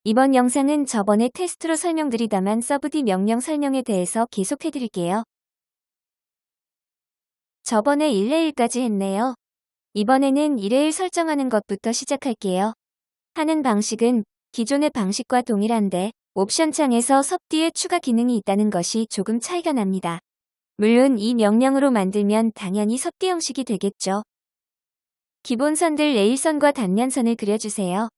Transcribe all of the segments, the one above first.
이번 영상은 저번에 테스트로 설명드리다만 서브디 명령 설명에 대해서 계속해드릴게요. 저번에 1레일까지 했네요. 이번에는 2레일 설정하는 것부터 시작할게요. 하는 방식은 기존의 방식과 동일한데 옵션 창에서 섭디에 추가 기능이 있다는 것이 조금 차이가 납니다. 물론 이 명령으로 만들면 당연히 섭디 형식이 되겠죠. 기본 선들 레일선과 단면선을 그려주세요.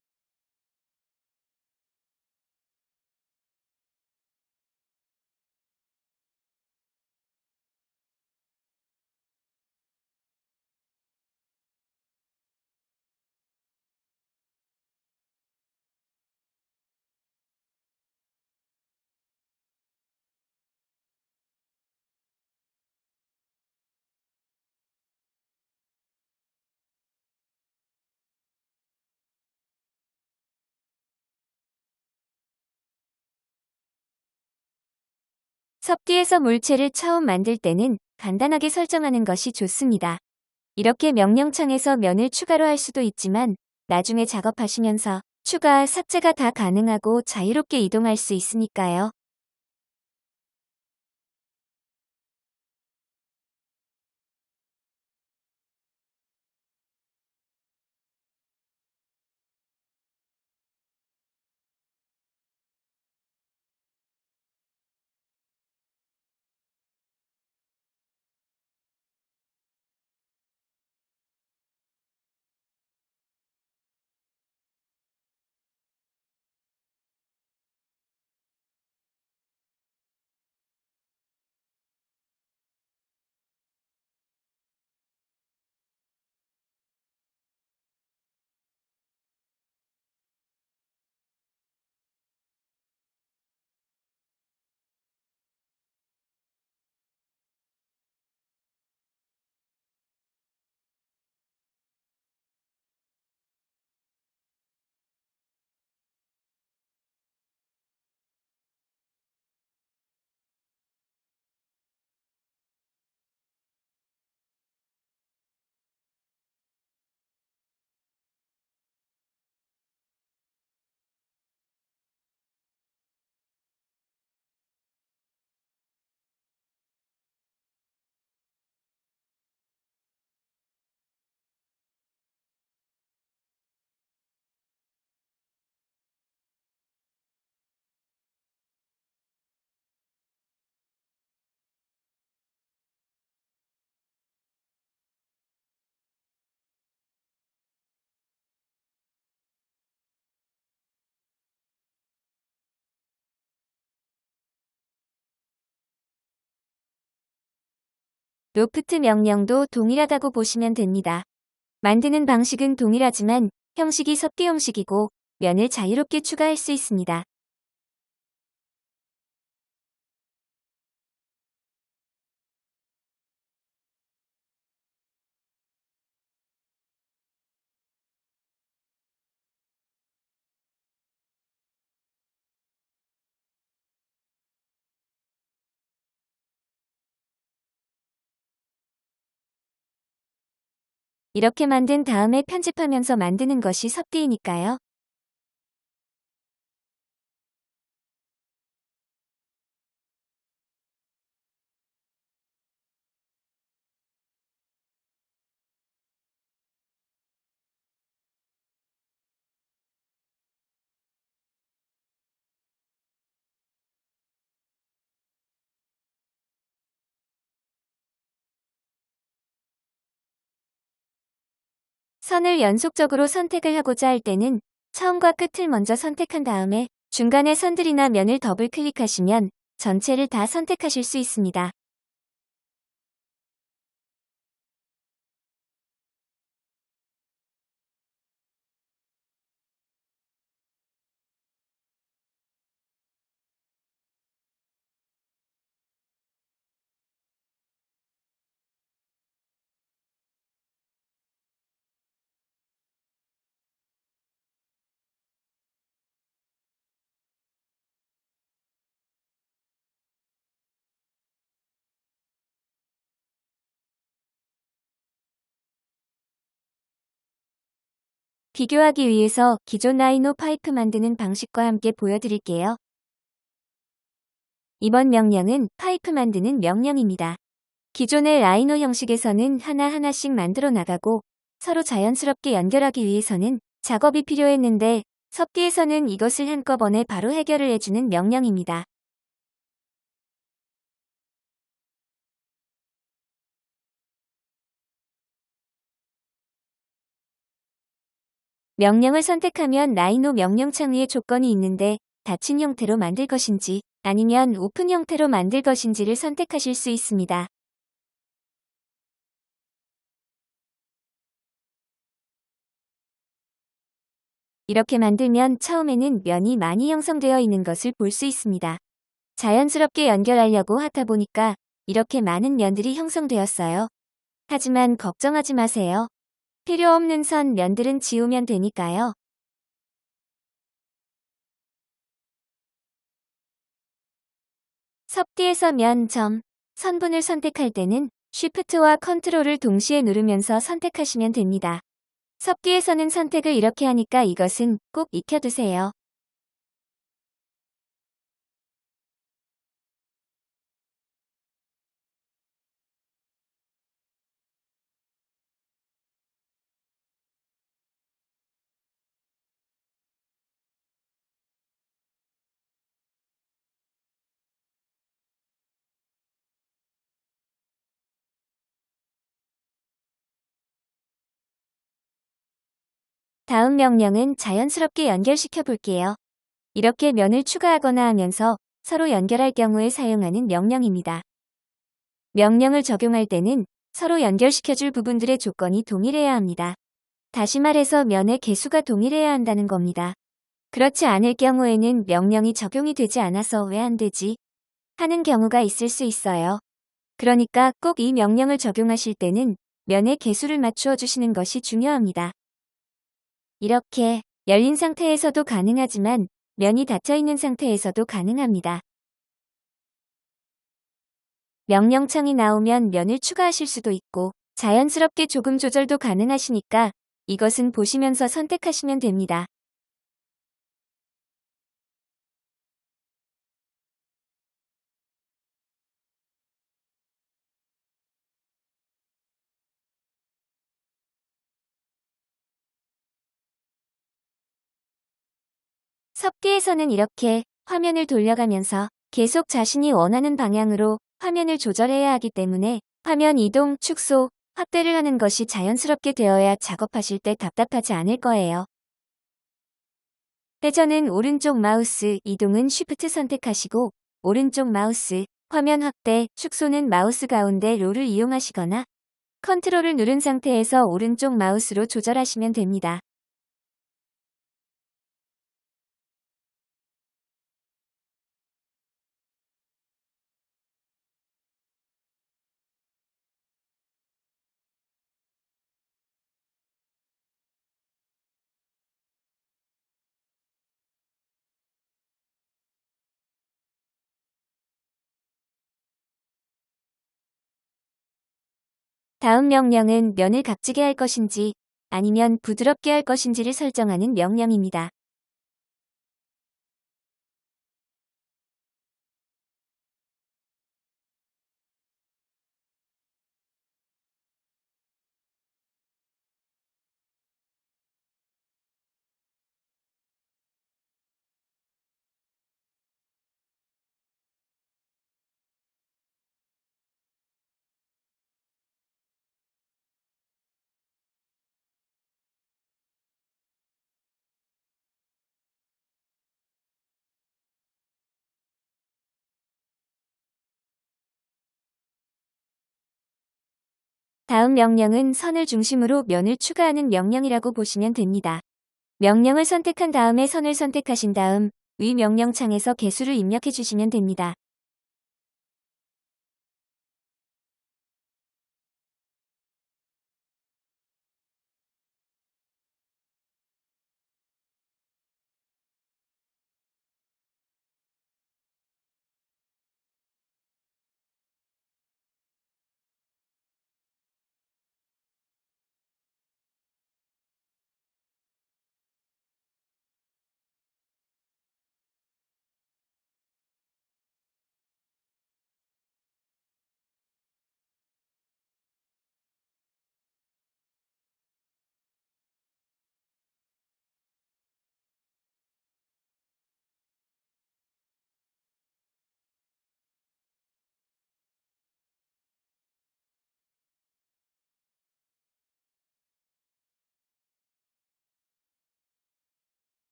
섭디에서 물체를 처음 만들 때는 간단하게 설정하는 것이 좋습니다. 이렇게 명령창에서 면을 추가로 할 수도 있지만 나중에 작업하시면서 추가, 삭제가 다 가능하고 자유롭게 이동할 수 있으니까요. 로프트 명령도 동일하다고 보시면 됩니다. 만드는 방식은 동일하지만 형식이 섭디 형식이고 면을 자유롭게 추가할 수 있습니다. 이렇게 만든 다음에 편집하면서 만드는 것이 섭디이니까요. 선을 연속적으로 선택을 하고자 할 때는 처음과 끝을 먼저 선택한 다음에 중간에 선들이나 면을 더블 클릭하시면 전체를 다 선택하실 수 있습니다. 비교하기 위해서 기존 라이노 파이프 만드는 방식과 함께 보여드릴게요. 이번 명령은 파이프 만드는 명령입니다. 기존의 라이노 형식에서는 하나하나씩 만들어 나가고 서로 자연스럽게 연결하기 위해서는 작업이 필요했는데 섭디에서는 이것을 한꺼번에 바로 해결을 해주는 명령입니다. 명령을 선택하면 라이노 명령창 위에 조건이 있는데 닫힌 형태로 만들 것인지 아니면 오픈 형태로 만들 것인지를 선택하실 수 있습니다. 이렇게 만들면 처음에는 면이 많이 형성되어 있는 것을 볼 수 있습니다. 자연스럽게 연결하려고 하다 보니까 이렇게 많은 면들이 형성되었어요. 하지만 걱정하지 마세요. 필요 없는 선 면들은 지우면 되니까요. 섭디에서 면, 점, 선분을 선택할 때는 Shift와 컨트롤을 동시에 누르면서 선택하시면 됩니다. 섭디에서는 선택을 이렇게 하니까 이것은 꼭 익혀두세요. 다음 명령은 자연스럽게 연결시켜 볼게요. 이렇게 면을 추가하거나 하면서 서로 연결할 경우에 사용하는 명령입니다. 명령을 적용할 때는 서로 연결시켜줄 부분들의 조건이 동일해야 합니다. 다시 말해서 면의 개수가 동일해야 한다는 겁니다. 그렇지 않을 경우에는 명령이 적용이 되지 않아서 왜 안 되지? 하는 경우가 있을 수 있어요. 그러니까 꼭 이 명령을 적용하실 때는 면의 개수를 맞추어 주시는 것이 중요합니다. 이렇게 열린 상태에서도 가능하지만 면이 닫혀 있는 상태에서도 가능합니다. 명령창이 나오면 면을 추가하실 수도 있고 자연스럽게 조금 조절도 가능하시니까 이것은 보시면서 선택하시면 됩니다. 섭디에서는 이렇게 화면을 돌려가면서 계속 자신이 원하는 방향으로 화면을 조절해야 하기 때문에 화면 이동, 축소, 확대를 하는 것이 자연스럽게 되어야 작업하실 때 답답하지 않을 거예요. 회전은 오른쪽 마우스, 이동은 Shift 선택하시고 오른쪽 마우스, 화면 확대, 축소는 마우스 가운데 롤을 이용하시거나 컨트롤을 누른 상태에서 오른쪽 마우스로 조절하시면 됩니다. 다음 명령은 면을 각지게 할 것인지 아니면 부드럽게 할 것인지를 설정하는 명령입니다. 다음 명령은 선을 중심으로 면을 추가하는 명령이라고 보시면 됩니다. 명령을 선택한 다음에 선을 선택하신 다음 위 명령창에서 개수를 입력해 주시면 됩니다.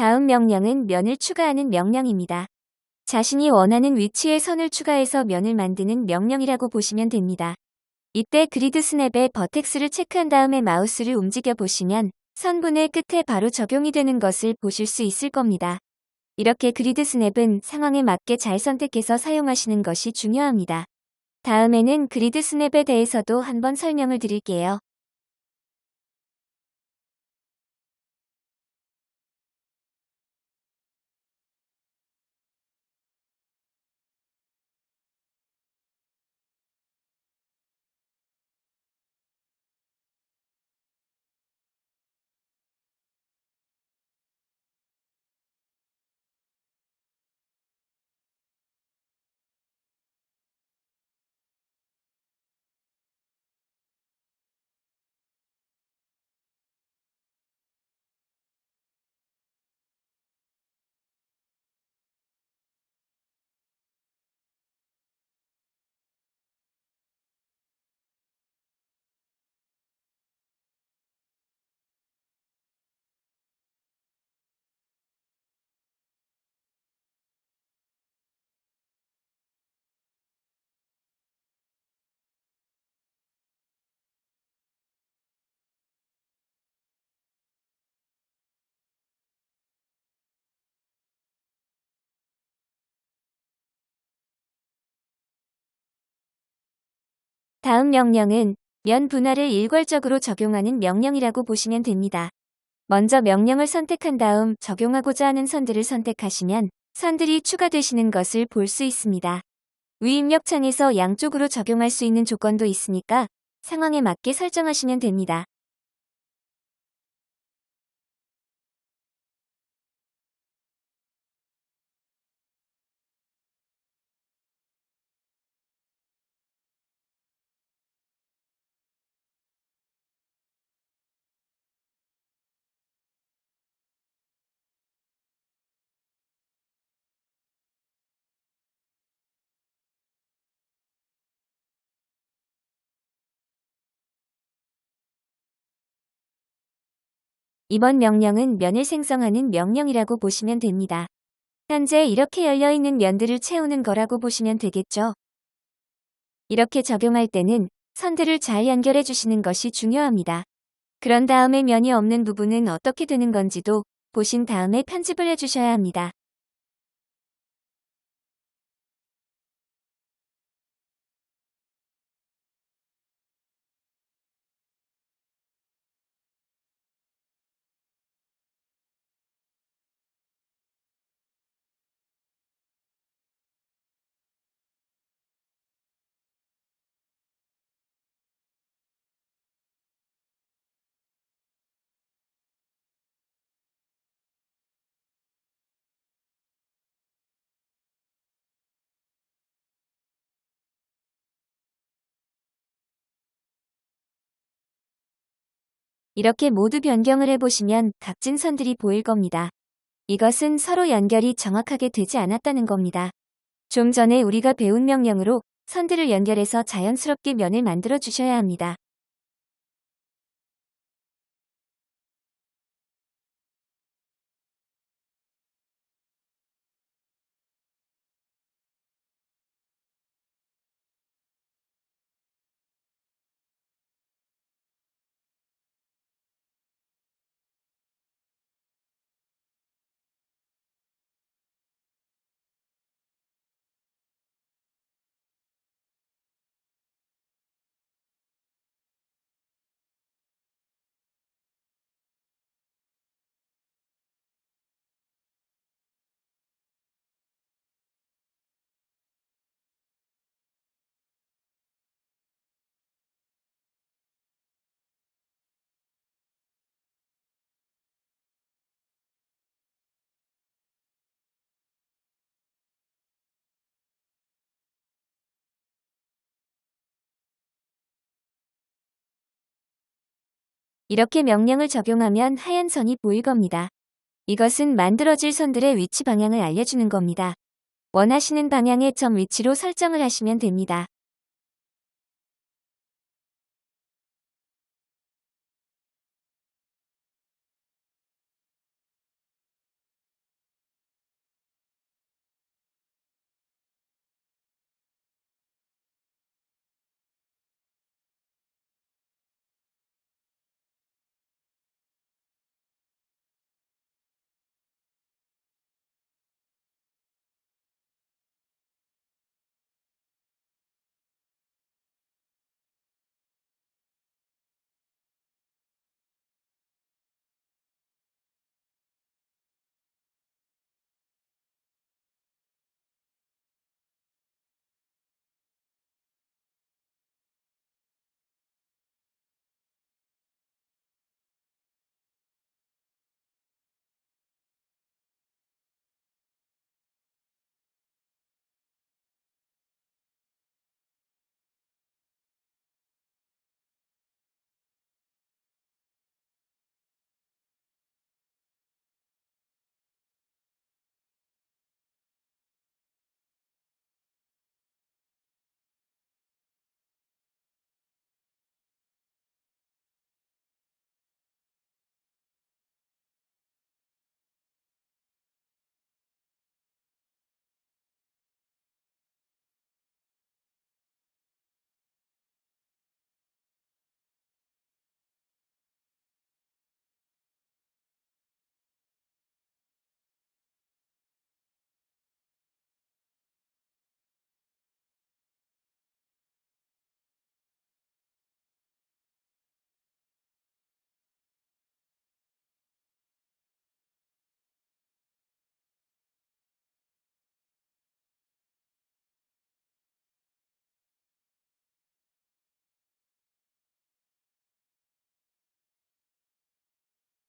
다음 명령은 면을 추가하는 명령입니다. 자신이 원하는 위치에 선을 추가해서 면을 만드는 명령이라고 보시면 됩니다. 이때 그리드 스냅의 버텍스를 체크한 다음에 마우스를 움직여 보시면 선분의 끝에 바로 적용이 되는 것을 보실 수 있을 겁니다. 이렇게 그리드 스냅은 상황에 맞게 잘 선택해서 사용하시는 것이 중요합니다. 다음에는 그리드 스냅에 대해서도 한번 설명을 드릴게요. 다음 명령은 면 분할을 일괄적으로 적용하는 명령이라고 보시면 됩니다. 먼저 명령을 선택한 다음 적용하고자 하는 선들을 선택하시면 선들이 추가되시는 것을 볼 수 있습니다. 위 입력 창에서 양쪽으로 적용할 수 있는 조건도 있으니까 상황에 맞게 설정하시면 됩니다. 이번 명령은 면을 생성하는 명령이라고 보시면 됩니다. 현재 이렇게 열려있는 면들을 채우는 거라고 보시면 되겠죠. 이렇게 적용할 때는 선들을 잘 연결해 주시는 것이 중요합니다. 그런 다음에 면이 없는 부분은 어떻게 되는 건지도 보신 다음에 편집을 해주셔야 합니다. 이렇게 모두 변경을 해보시면 각진 선들이 보일 겁니다. 이것은 서로 연결이 정확하게 되지 않았다는 겁니다. 좀 전에 우리가 배운 명령으로 선들을 연결해서 자연스럽게 면을 만들어 주셔야 합니다. 이렇게 명령을 적용하면 하얀 선이 보일 겁니다. 이것은 만들어질 선들의 위치 방향을 알려주는 겁니다. 원하시는 방향의 점 위치로 설정을 하시면 됩니다.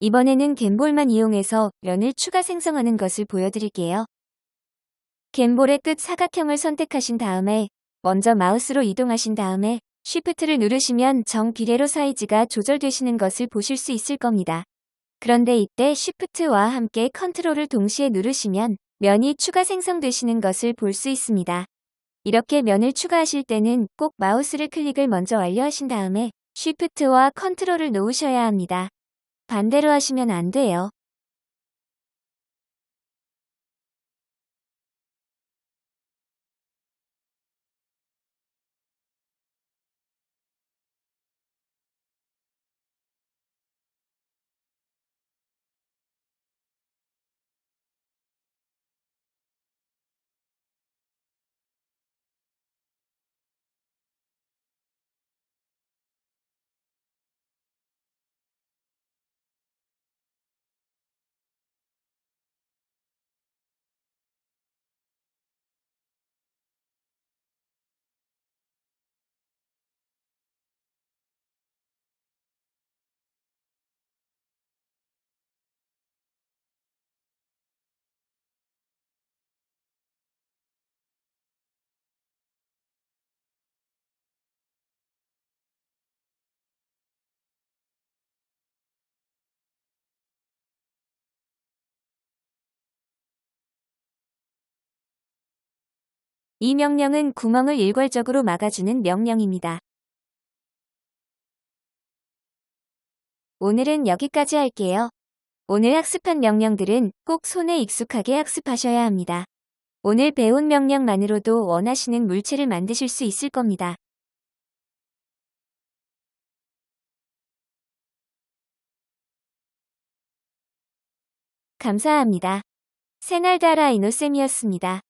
이번에는 갬볼만 이용해서 면을 추가 생성하는 것을 보여드릴게요. 갬볼의 끝 사각형을 선택하신 다음에 먼저 마우스로 이동하신 다음에 Shift를 누르시면 정비례로 사이즈가 조절되시는 것을 보실 수 있을 겁니다. 그런데 이때 Shift와 함께 컨트롤을 동시에 누르시면 면이 추가 생성되시는 것을 볼 수 있습니다. 이렇게 면을 추가하실 때는 꼭 마우스를 클릭을 먼저 완료하신 다음에 Shift와 컨트롤을 놓으셔야 합니다. 반대로 하시면 안 돼요. 이 명령은 구멍을 일괄적으로 막아주는 명령입니다. 오늘은 여기까지 할게요. 오늘 학습한 명령들은 꼭 손에 익숙하게 학습하셔야 합니다. 오늘 배운 명령만으로도 원하시는 물체를 만드실 수 있을 겁니다. 감사합니다. 새날달아 이노쌤이었습니다.